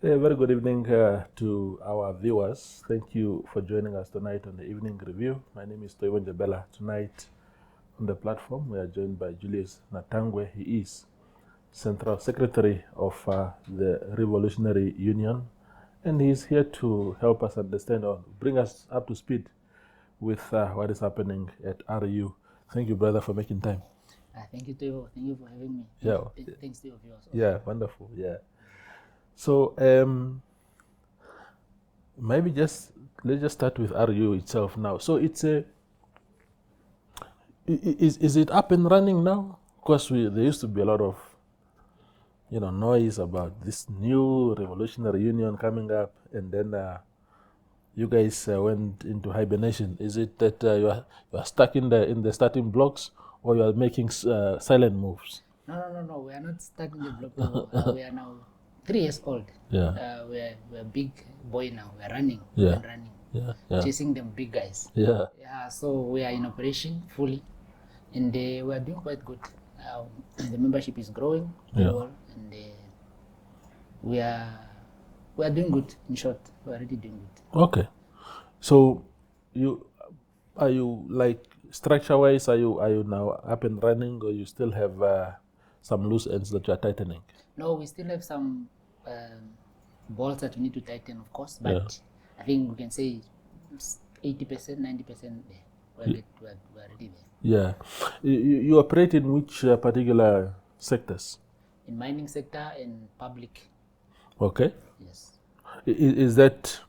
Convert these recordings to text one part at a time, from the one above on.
A very good evening to our viewers. Thank you for joining us tonight on the Evening Review. My name is Toiwon Jabela. Tonight on the platform, we are joined by Julius Natangwe. He is Central Secretary of the Revolutionary Union, and he is here to help us understand or bring us up to speed with what is happening at RU. Thank you, brother, for making time. Thank you, Teo. Thank you for having me. Yeah. Thanks to your viewers. Yeah, wonderful. Yeah. So maybe let's just start with RU itself now. So it's is it up and running now? Because there used to be a lot of noise about this new revolutionary union coming up, and then you guys went into hibernation. Is it that you are stuck in the starting blocks, or you are making silent moves? No. We are not stuck in the block. We are now 3 years old. Yeah. We're big boy now. We're running. Yeah. We're running. Yeah. Chasing them big guys. Yeah. So we are in operation fully, and we are doing quite good. The membership is growing very well, and we are doing good. In short, we are already doing good. Okay. So are you like structure wise, are you now up and running, or you still have some loose ends that you are tightening? No, we still have some balls that we need to tighten, of course, but I think we can say 80%, 90% there. We're already there. Yeah. You operate in which particular sectors? In mining sector and public. Okay. Yes. Is that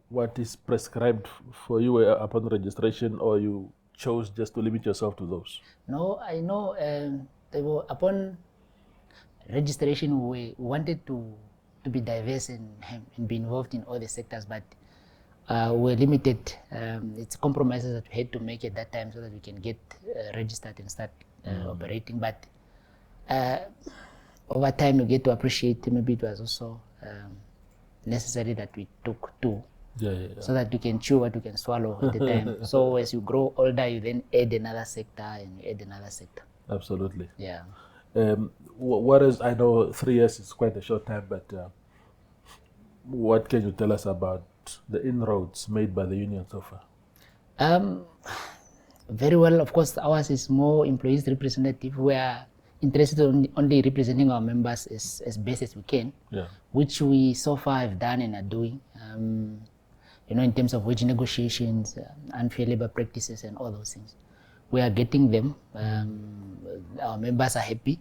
what is prescribed for you upon registration, or you chose just to limit yourself to those? No, I know upon registration we wanted to be diverse and be involved in all the sectors, but we're limited. It's compromises that we had to make at that time so that we can get registered and start operating. But over time, we get to appreciate maybe it was also necessary that we took two. So that you can chew what you can swallow at the time. So as you grow older, you then add another sector and you add another sector. Absolutely. Yeah. What is, I know 3 years is quite a short time, but what can you tell us about the inroads made by the union so far? Very well. Of course, ours is more employees representative. We are interested in only representing our members as best as we can, which we so far have done and are doing. In terms of wage negotiations, unfair labor practices, and all those things, we are getting them. Our members are happy,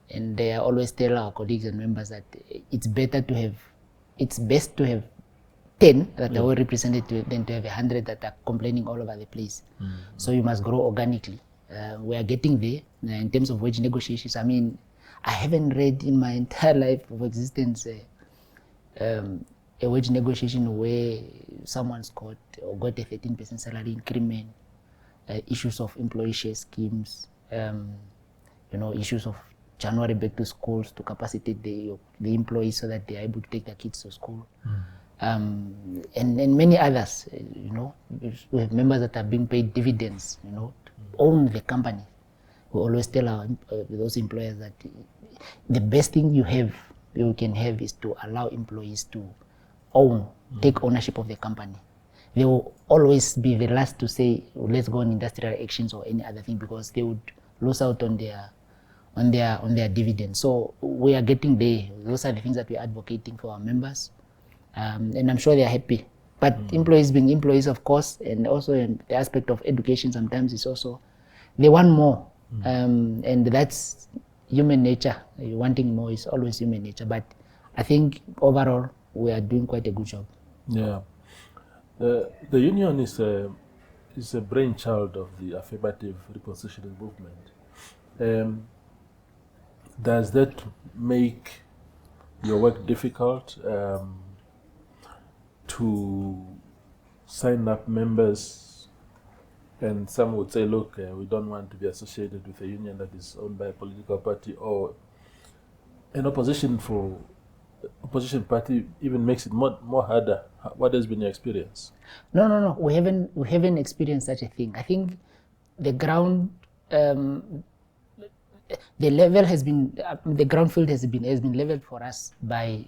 and they always tell our colleagues and members that it's best to have 10 that are well represented than to have 100 that are complaining all over the place. So you must grow organically. We are getting there. In terms of wage negotiations, I mean, I haven't read in my entire life of existence a wage negotiation where someone's got a 13% salary increment, issues of employee share schemes, issues of January back to schools to capacitate the employees so that they are able to take their kids to school. And many others. We have members that are being paid dividends, to own the company. We always tell those employers that the best thing you can have is to allow employees to take ownership of the company. They will always be the last to say, let's go on industrial actions or any other thing, because they would lose out on their dividends. So we are getting there. Those are the things that we're advocating for our members. And I'm sure they're happy. But employees being employees, of course, and also in the aspect of education sometimes is also, they want more. And that's human nature. Wanting more is always human nature. But I think overall, we are doing quite a good job. Yeah. The union is a brainchild of the affirmative repositioning movement. Does that make your work difficult to sign up members? And some would say, look, we don't want to be associated with a union that is owned by a political party, or an opposition party even makes it more harder. What has been your experience? No. We haven't experienced such a thing. I think the ground, the level has been, the ground field has been leveled for us by,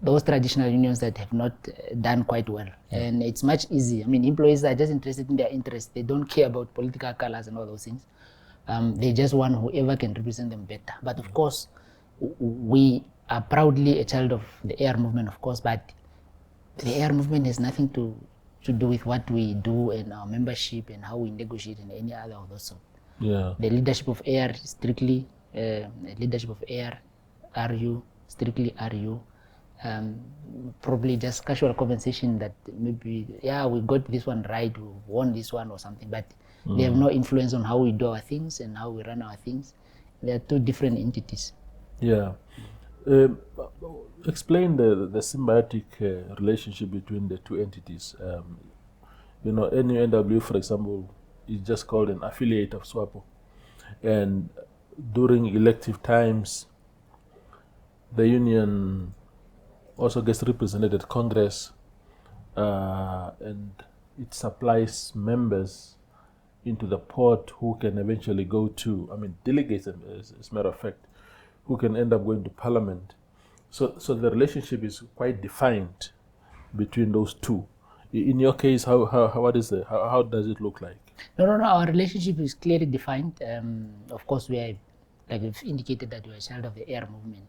those traditional unions that have not done quite well. And it's much easier. I mean, employees are just interested in their interests. They don't care about political colors and all those things. They just want whoever can represent them better. But of course, we are proudly a child of the AR movement, of course, but the AR movement has nothing to do with what we do and our membership and how we negotiate and any other of those sort. The leadership of AR is strictly leadership of AR, RU, strictly RU. Probably just casual conversation that maybe, we got this one right, we won this one or something, but they have no influence on how we do our things and how we run our things. They are two different entities. Explain the symbiotic relationship between the two entities. NUNW, for example, is just called an affiliate of SWAPO. And during elective times, the union also gets represented at Congress, and it supplies members into the port who can eventually go to, delegates, as a matter of fact, who can end up going to Parliament. So the relationship is quite defined between those two. In your case, how does it look like? No. Our relationship is clearly defined. Of course, we are, like we've indicated, that we are a child of the AR movement,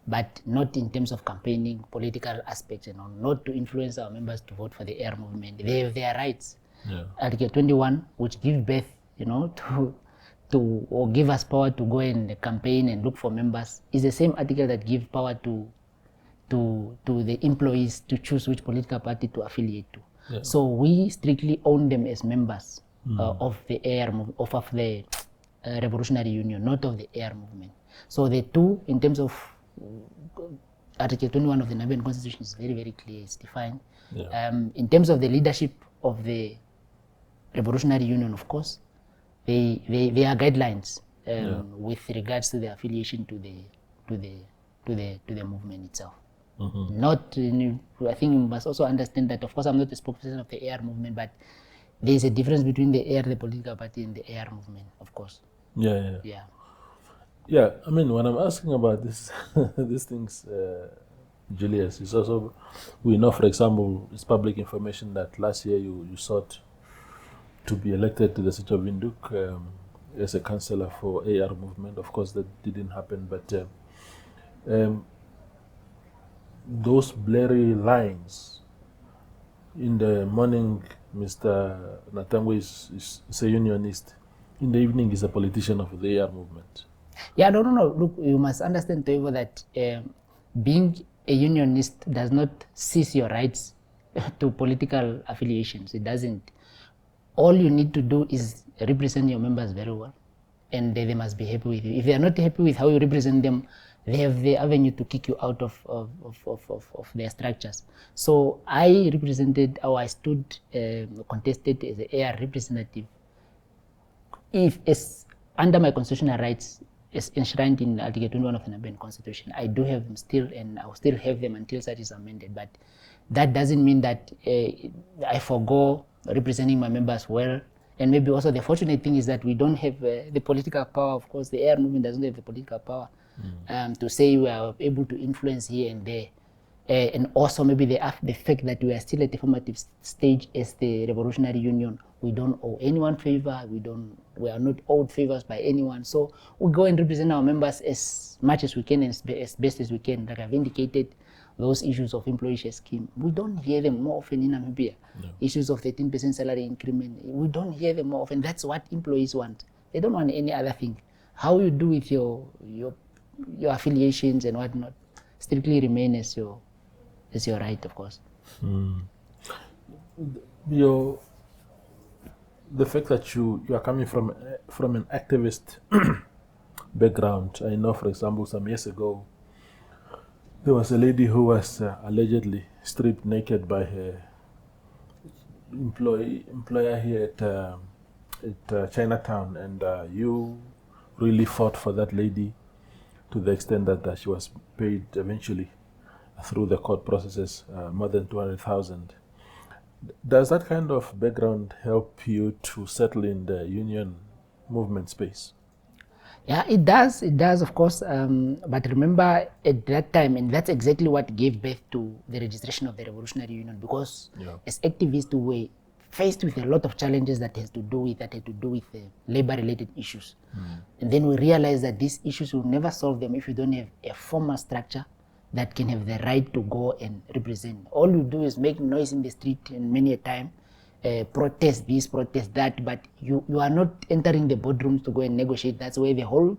but not in terms of campaigning, political aspects, not to influence our members to vote for the AR movement. They have their rights. Article 21, which give birth, to or give us power to go and campaign and look for members, is the same article that gives power to the employees to choose which political party to affiliate to. So we strictly own them as members of the AR movement, of the Revolutionary Union, not of the AR movement. So the two, in terms of Article 21 of the Namibian Constitution, is very, very clear, it's defined. In terms of the leadership of the Revolutionary Union, of course, they are guidelines with regards to the affiliation to the movement itself. Not, I think you must also understand that, of course, I'm not a spokesperson of the AR movement, but there is a difference between the AR, the political party, and the AR movement, of course. When I'm asking about this, these things, Julius, is also, we know, for example, it's public information that last year you sought to be elected to the seat of Windhoek as a councillor for AR movement. Of course, that didn't happen, but those blurry lines, in the morning, Mr. Natangwe is a unionist. In the evening, he's a politician of the AR movement. No. Look, you must understand, Toivo, that being a unionist does not cease your rights to political affiliations. It doesn't. All you need to do is represent your members very well, and they must be happy with you. If they are not happy with how you represent them, they have the avenue to kick you out of their structures. So I represented, or I stood, contested as an AR representative. If it's under my constitutional rights, as enshrined in Article 21 of the Namibian Constitution, I do have them still, and I will still have them until such is amended. But that doesn't mean that I forgo representing my members well. And maybe also the fortunate thing is that we don't have the political power. Of course, the AR movement doesn't have the political power to say we are able to influence here and there. And also maybe the fact that we are still at the formative stage as the Revolutionary Union. We don't owe anyone favor. We are not owed favors by anyone. So we go and represent our members as much as we can and as best as we can. Like I've indicated, those issues of employee share scheme, we don't hear them more often in Namibia. Issues of 13% salary increment, we don't hear them more often. That's what employees want. They don't want any other thing. How you do with your affiliations and whatnot strictly remain as your right, of course. The fact that you are coming from an activist background, I know, for example, some years ago, there was a lady who was allegedly stripped naked by her employer here at Chinatown, and you really fought for that lady to the extent that she was paid eventually through the court processes more than 200,000. Does that kind of background help you to settle in the union movement space? Yeah, it does, of course. But remember, at that time, and that's exactly what gave birth to the registration of the Revolutionary Union, because as activists, we were faced with a lot of challenges that had to do with labor-related issues. And then we realized that these issues will never solve them if you don't have a formal structure that can have the right to go and represent. All you do is make noise in the street, and many a time protest this, protest that, but you are not entering the boardrooms to go and negotiate. That's where the whole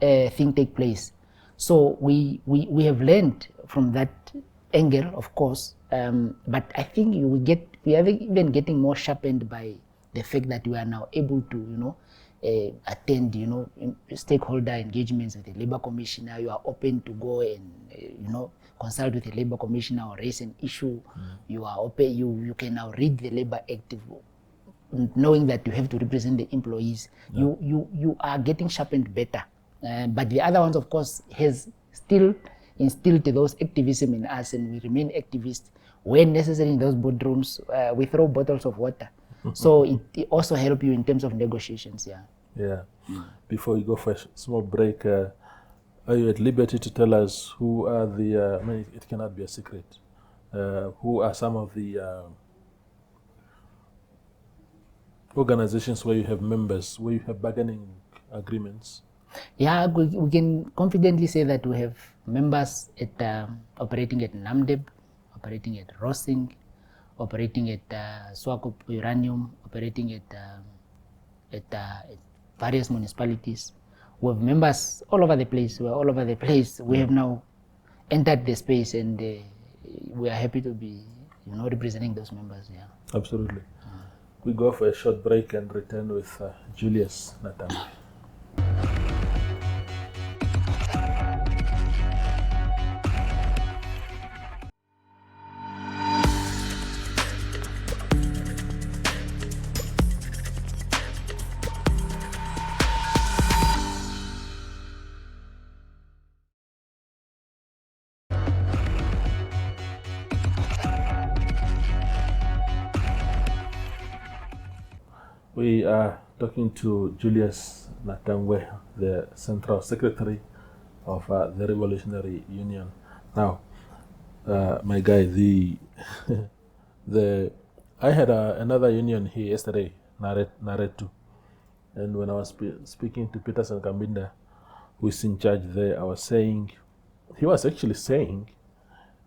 thing take place. So we have learned from that angle, of course, but I think we are even getting more sharpened by the fact that we are now able to, attend, stakeholder engagements with the labor commissioner. You are open to go and, consult with the labor commissioner or raise an issue. You are open. You can now read the Labor Act, knowing that you have to represent the employees. You are getting sharpened better. But the other ones, of course, has still instilled those activism in us, and we remain activists. When necessary in those boardrooms, we throw bottles of water. So it also helps you in terms of negotiations. Yeah. Before we go for a small break, are you at liberty to tell us who are the, it cannot be a secret, who are some of the organizations where you have members, where you have bargaining agreements? Yeah, we can confidently say that we have members at operating at Namdeb, operating at Rossing, operating at Swakop Uranium, operating at various municipalities. We have members all over the place. We're all over the place. We have now entered the space, and we are happy to be, representing those members. Yeah. Absolutely. We go for a short break and return with Julius Natangwe. We are talking to Julius Natangwe, the Central Secretary of the Revolutionary Union. Now, my guy, I had another union here yesterday, Naretu, and when I was speaking to Peterson Kambinda, who is in charge there, he was actually saying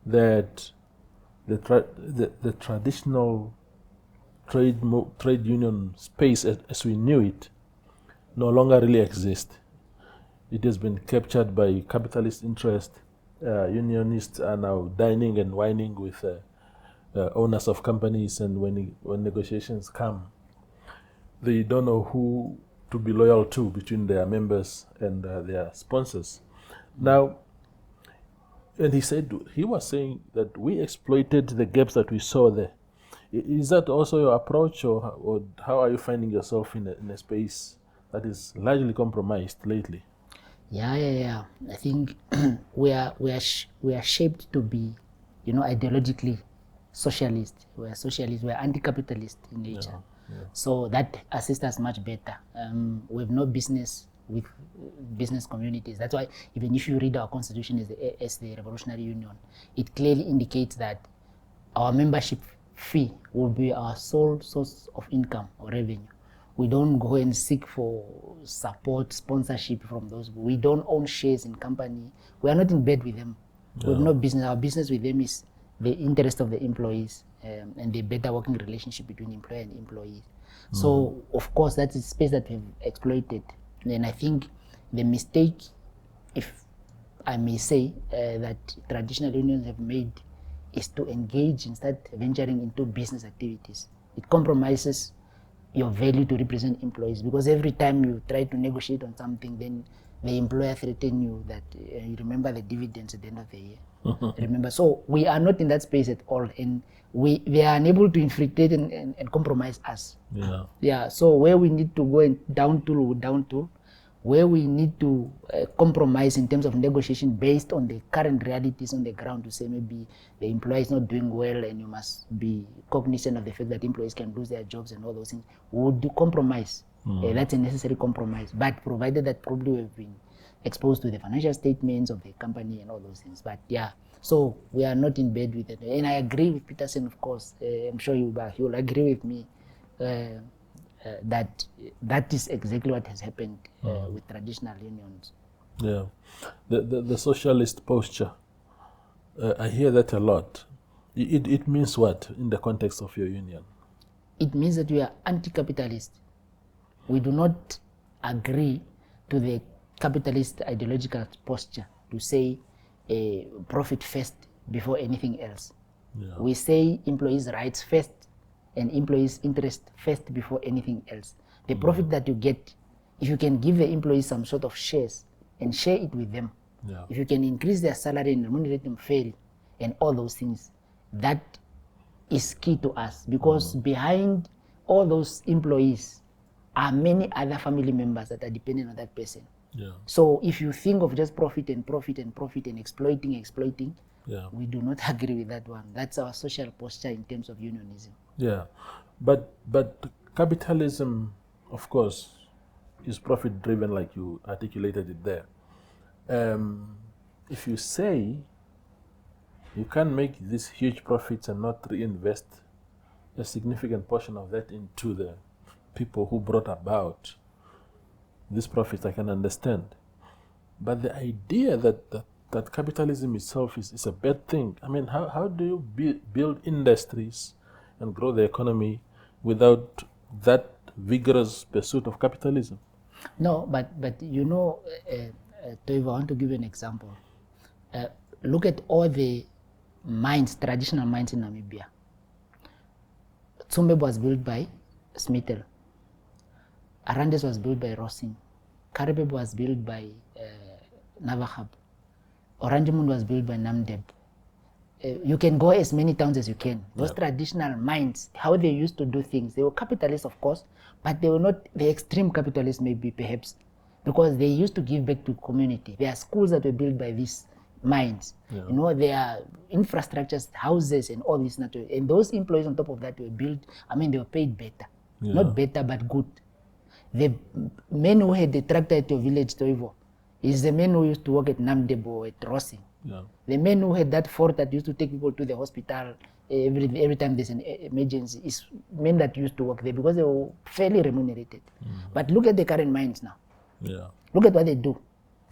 that the traditional trade union space as we knew it no longer really exists. It has been captured by capitalist interest. Unionists are now dining and wining with owners of companies, and when negotiations come, they don't know who to be loyal to between their members and their sponsors. Now, and he was saying that we exploited the gaps that we saw there. Is that also your approach, or how are you finding yourself in a space that is largely compromised lately? Yeah. I think we are shaped to be, ideologically socialist. We are socialist. We are anti-capitalist in nature. So that assists us much better. We have no business with business communities. That's why even if you read our constitution as the Revolutionary Union, it clearly indicates that our membership fee will be our sole source of income or revenue. We don't go and seek for support, sponsorship from those. We don't own shares in company. We are not in bed with them. We have no business. Our business with them is the interest of the employees and the better working relationship between employer and employees. So, of course, that's a space that we've exploited. And I think the mistake, if I may say, that traditional unions have made is to engage and start venturing into business activities. It compromises your value to represent employees, because every time you try to negotiate on something, then the employer threatens you that you remember the dividends at the end of the year. Remember, so we are not in that space at all, and they are unable to infiltrate and compromise us. So where we need to go and down tool, where we need to compromise in terms of negotiation based on the current realities on the ground, to say maybe the employer is not doing well and you must be cognizant of the fact that employees can lose their jobs and all those things. We would do compromise That's a necessary compromise, but provided that probably we've been exposed to the financial statements of the company and all those things. But yeah, so we are not in bed with it. And I agree with Peterson, of course. I'm sure you'll agree with me that is exactly what has happened with traditional unions. Yeah, the socialist posture, I hear that a lot. It means what in the context of your union? It means that we are anti-capitalist. We do not agree to the capitalist ideological posture to say profit first before anything else. Yeah. We say employees' rights first and employees' interest first before anything else. The profit that you get, if you can give the employees some sort of shares and share it with them, if you can increase their salary and remunerate them fairly and all those things, that is key to us, because behind all those employees are many other family members that are dependent on that person. Yeah. So if you think of just profit and exploiting, we do not agree with that one. That's our social posture in terms of unionism. Yeah, but capitalism, of course, is profit driven, like you articulated it there. If you say you can make these huge profits and not reinvest a significant portion of that into the people who brought about these profits, I can understand. But the idea that capitalism itself is a bad thing, I mean, how do you build industries and grow the economy without that vigorous pursuit of capitalism? No, but you know, Toivo, I want to give you an example. Look at all the mines, traditional mines in Namibia. Tsumeb was built by Smithel. Arandes was built by Rossing. Karibeb was built by Navahab. Oranjemund was built by Namdeb. You can go as many towns as you can. Those traditional mines, how they used to do things, they were capitalists, of course, but they were not the extreme capitalists, maybe, perhaps, because they used to give back to community. There are schools that were built by these mines. You know, there are infrastructures, houses, and all this. And those employees on top of that were built, I mean, they were paid better. Not better, but good. The men who had the tractor at your village, Toivo, is the men who used to work at Namdeb or at Rossing. The men who had that fort that used to take people to the hospital every time there's an emergency is men that used to work there because they were fairly remunerated. But look at the current mines now. Look at what they do.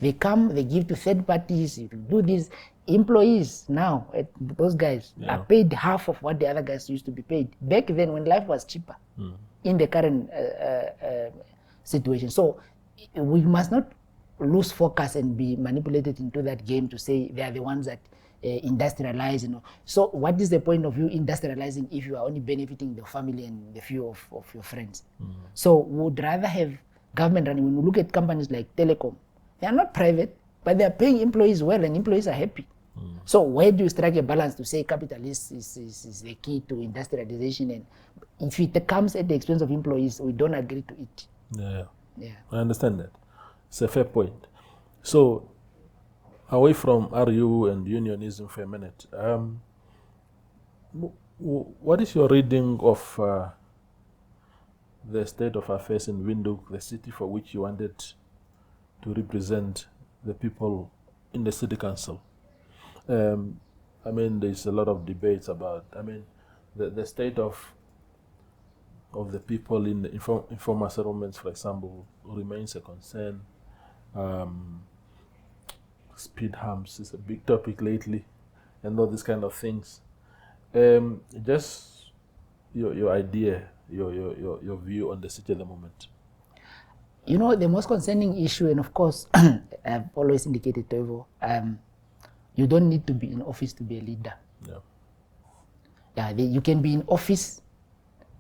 They come, they give to third parties, you do this. Employees now, those guys are paid half of what the other guys used to be paid back then when life was cheaper in the current situation. So we must not lose focus and be manipulated into that game to say they are the ones that industrialize. You know. So what is the point of you industrializing if you are only benefiting the family and the few of your friends? So we would rather have government running. When we look at companies like Telecom, they are not private, but they are paying employees well and employees are happy. So where do you strike a balance to say capitalist is the key to industrialization? And if it comes at the expense of employees, we don't agree to it. Yeah. I understand that. It's a fair point. So, away from RU and unionism for a minute, what is your reading of the state of affairs in Windhoek, the city for which you wanted to represent the people in the city council? I mean, there's a lot of debates about, I mean, the state of the people in the informal settlements, for example, remains a concern. Speed humps is a big topic lately, and all these kind of things. Just your idea, your view on the city at the moment. You know, the most concerning issue, and of course, I've always indicated, Toivo, you don't need to be in office to be a leader. You can be in office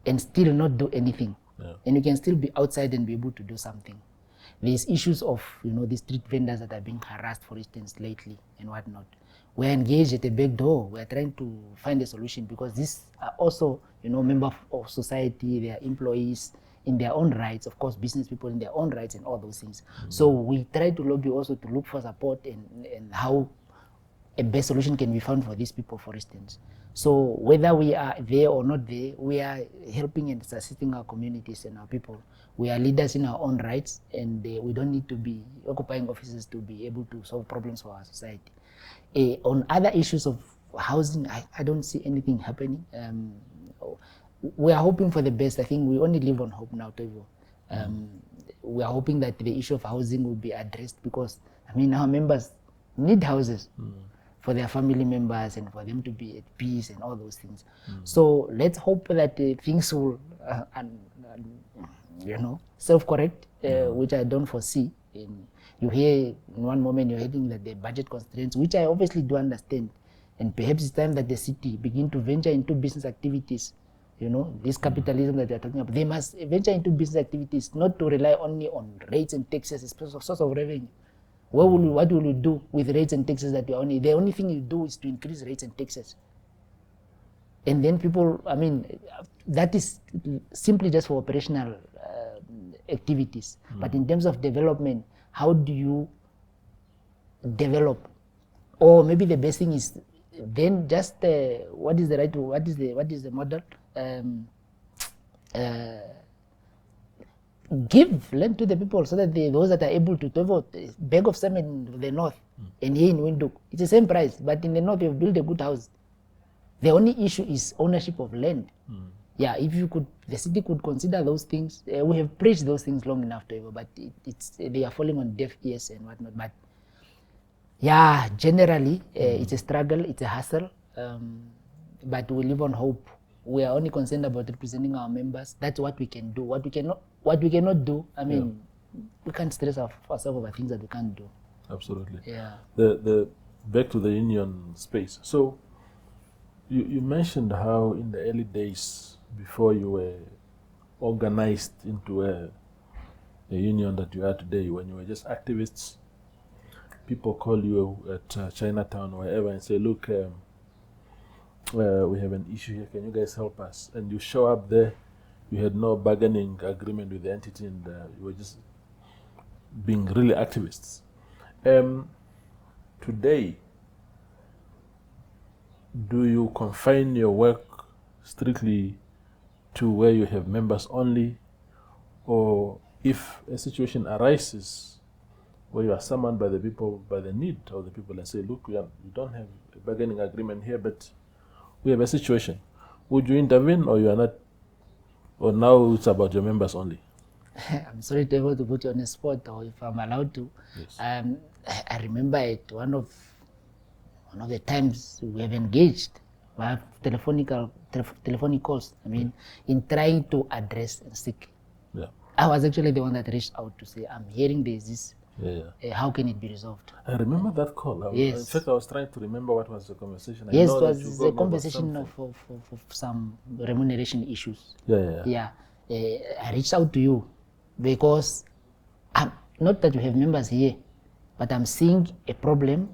and still not do anything. And you can still be outside and be able to do something. There's issues of, you know, the street vendors that are being harassed, for instance, lately and whatnot. We're engaged at the back door. We're trying to find a solution because these are also, you know, members of society. They are employees in their own rights, of course, business people in their own rights and all those things. So we try to lobby also to look for support and how a best solution can be found for these people, for instance. So whether we are there or not there, we are helping and assisting our communities and our people. We are leaders in our own rights, and we don't need to be occupying offices to be able to solve problems for our society. On other issues of housing, I don't see anything happening. We are hoping for the best. I think we only live on hope now, Toivo. We are hoping that the issue of housing will be addressed, because I mean, our members need houses for their family members and for them to be at peace and all those things. So let's hope that things will, self-correct, which I don't foresee. You hear in one moment you're hearing that the budget constraints, which I obviously do understand, and perhaps it's time that the city begin to venture into business activities. This capitalism that they're talking about, they must venture into business activities, not to rely only on rates and taxes as a source of revenue. What will you do with rates and taxes that the only thing you do is to increase rates and taxes? And then people, I mean, that is simply just for operational activities. But in terms of development, how do you develop? Or maybe the best thing is then just what is the model? Give land to the people so that those that are able to vote, bag of cement in the north and here in Windhoek, it's the same price, but in the north you've built a good house. The only issue is ownership of land. Yeah, if the city could consider those things. We have preached those things long enough, but they are falling on deaf ears and whatnot. But yeah, generally it's a struggle, it's a hassle, but we live on hope. We are only concerned about representing our members. That's what we can do. What we cannot do, I mean, we can't stress ourselves over things that we can't do. Absolutely. Yeah. The back to the union space. So you mentioned how in the early days, before you were organized into a union that you are today, when you were just activists, people call you at Chinatown or wherever and say, look, we have an issue here, can you guys help us? And you show up there, you had no bargaining agreement with the entity, and you were just being really activists. Today, do you confine your work strictly to where you have members only? Or if a situation arises where you are summoned by the people, by the need of the people, and say, look, we don't have a bargaining agreement here, but we have a situation, would you intervene, or you are not, or now it's about your members only? I'm sorry to be able to put you on the spot, or if I'm allowed to. Yes. I remember it, one of the times we have engaged, we have telephonic calls, I mean, in trying to address and seek. Yeah. I was actually the one that reached out to say, I'm hearing this. How can it be resolved? I remember that call. Yes. In fact, I was trying to remember what was the conversation. Yes, it was a conversation of some remuneration issues. Yeah. I reached out to you because, not that you have members here, but I'm seeing a problem,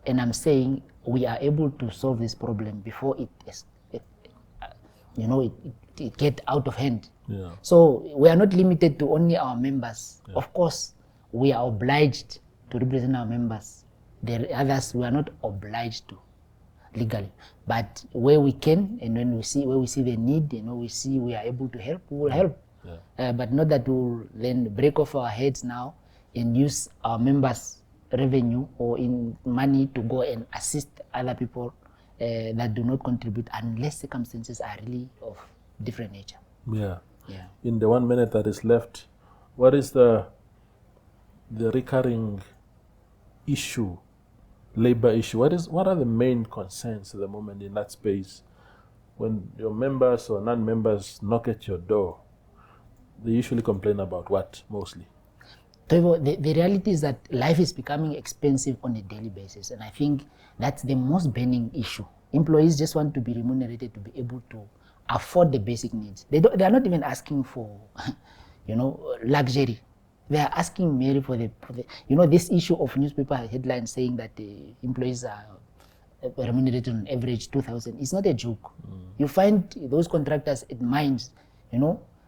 and I'm saying we are able to solve this problem before it get out of hand. Yeah. So we are not limited to only our members. Yeah. Of course, we are obliged to represent our members. The others we are not obliged to legally, but where we can, and when we see the need, we are able to help, we will help. Yeah. But not that we'll then break off our heads now and use our members' revenue or in money to go and assist other people that do not contribute, unless circumstances are really of different nature. Yeah. Yeah. In the 1 minute that is left, what is the recurring issue, labor issue? What are the main concerns at the moment in that space? When your members or non-members knock at your door, they usually complain about what mostly? The reality is that life is becoming expensive on a daily basis, and I think that's the most burning issue. Employees just want to be remunerated to be able to afford the basic needs. They are not even asking for, luxury. They are asking merely for the this issue of newspaper headlines saying that the employees are remunerated on average 2,000. It's not a joke. You find those contractors at mines,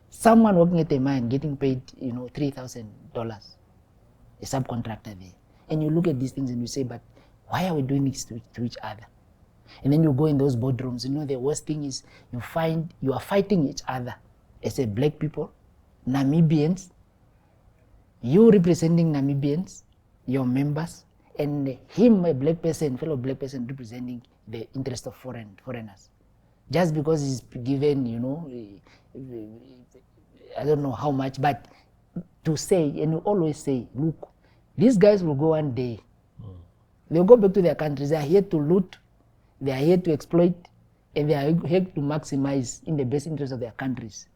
someone working at a mine getting paid, $3,000, a subcontractor there. And you look at these things and you say, but Why are we doing this to each other? And then you go in those boardrooms, you know, the worst thing is you find you are fighting each other as a black people, Namibians, you representing Namibians, your members, and him, a black person, fellow black person, representing the interest of foreigners. Just because he's given, you know, I don't know how much, but to say, and you always say, look, these guys will go one day. They'll go back to their countries. They are here to loot, they are here to exploit, and they are here to maximize in the best interest of their countries.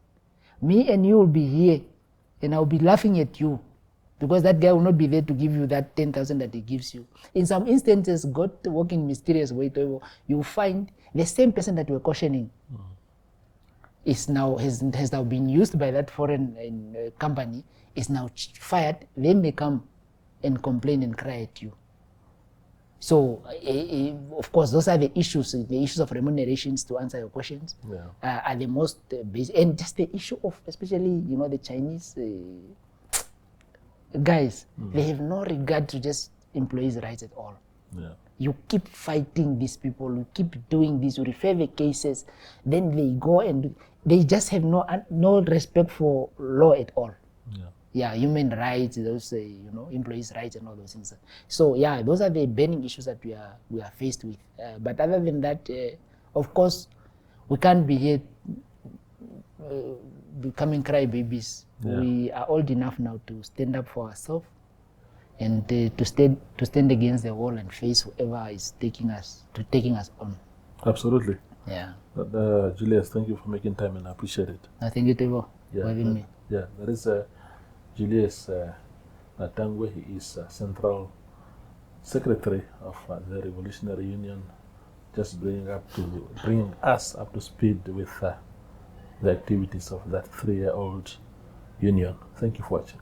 Me and you will be here, and I'll be laughing at you, because that guy will not be there to give you that 10,000 that he gives you. In some instances, God work in mysterious way, you find the same person that we're cautioning is now has now been used by that foreign company, is now fired. They may come and complain and cry at you. So, of course, those are the issues of remunerations, to answer your questions, are the most basic. And just the issue of, especially, you know, the Chinese guys, they have no regard to just employees' rights at all. You keep fighting these people, you keep doing this, you refer the cases, then they go and they just have no respect for law at all. Human rights, those you know, employees' rights and all those things. So yeah, those are the burning issues that we are faced with. But other than that, of course, we can't be here becoming crybabies. We are old enough now to stand up for ourselves and to stand against the wall and face whoever is taking us on. Absolutely. Yeah. Julius, thank you for making time, and I appreciate it. Thank you, Tevo, for having me. Yeah, there is Julius Natangwe. He is Central Secretary of the Revolutionary Union, just bringing us up to speed with the activities of that 3-year-old union. Thank you for watching.